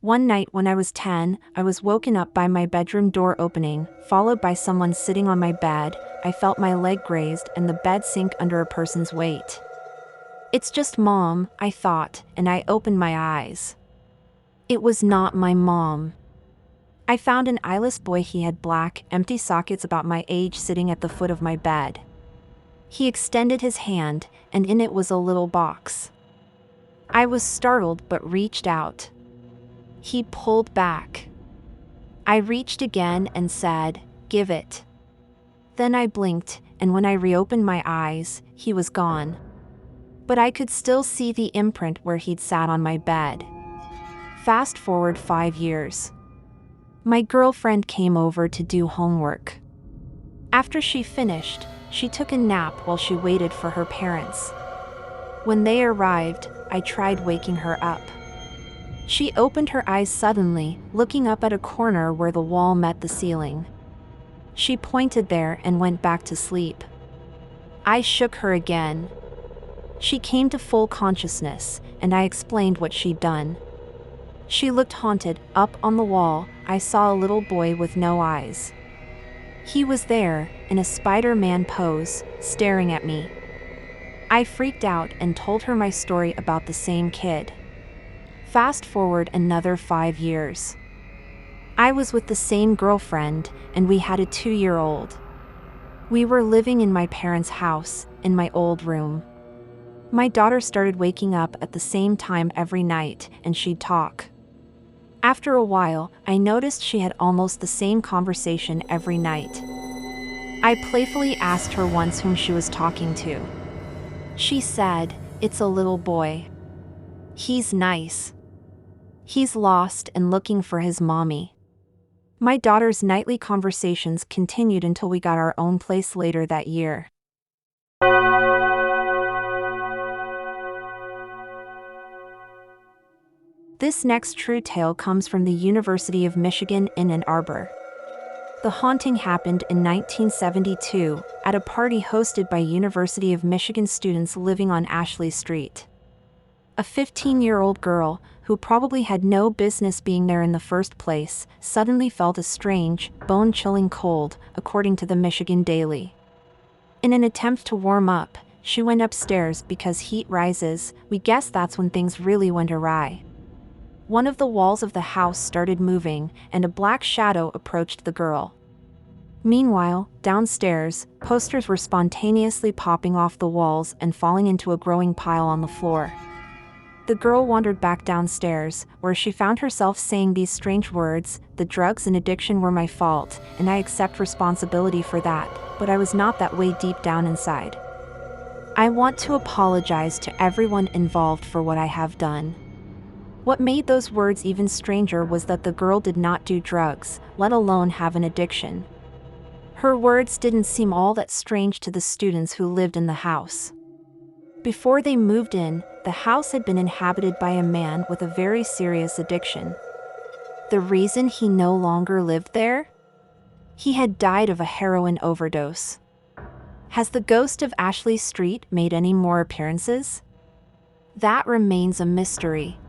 One night when I was 10, I was woken up by my bedroom door opening, followed by someone sitting on my bed. I felt my leg grazed and the bed sink under a person's weight. It's just Mom, I thought, and I opened my eyes. It was not my mom. I found an eyeless boy. He had black, empty sockets about my age sitting at the foot of my bed. He extended his hand, and in it was a little box. I was startled but reached out. He pulled back. I reached again and said, "Give it." Then I blinked, and when I reopened my eyes, he was gone. But I could still see the imprint where he'd sat on my bed. Fast forward 5 years. My girlfriend came over to do homework. After she finished, she took a nap while she waited for her parents. When they arrived, I tried waking her up. She opened her eyes suddenly, looking up at a corner where the wall met the ceiling. She pointed there and went back to sleep. I shook her again. She came to full consciousness, and I explained what she'd done. She looked haunted. Up on the wall, I saw a little boy with no eyes. He was there, in a Spider-Man pose, staring at me. I freaked out and told her my story about the same kid. Fast forward another 5 years. I was with the same girlfriend, and we had a 2-year-old. We were living in my parents' house, in my old room. My daughter started waking up at the same time every night, and she'd talk. After a while, I noticed she had almost the same conversation every night. I playfully asked her once whom she was talking to. She said, "It's a little boy. He's nice. He's lost and looking for his mommy." My daughter's nightly conversations continued until we got our own place later that year. This next true tale comes from the University of Michigan in Ann Arbor. The haunting happened in 1972 at a party hosted by University of Michigan students living on Ashley Street. A 15-year-old girl, who probably had no business being there in the first place, suddenly felt a strange, bone-chilling cold, according to the Michigan Daily. In an attempt to warm up, she went upstairs because heat rises. We guess that's when things really went awry. One of the walls of the house started moving, and a black shadow approached the girl. Meanwhile, downstairs, posters were spontaneously popping off the walls and falling into a growing pile on the floor. The girl wandered back downstairs, where she found herself saying these strange words: "The drugs and addiction were my fault, and I accept responsibility for that, but I was not that way deep down inside. I want to apologize to everyone involved for what I have done." What made those words even stranger was that the girl did not do drugs, let alone have an addiction. Her words didn't seem all that strange to the students who lived in the house. Before they moved in, the house had been inhabited by a man with a very serious addiction. The reason he no longer lived there? He had died of a heroin overdose. Has the ghost of Ashley Street made any more appearances? That remains a mystery.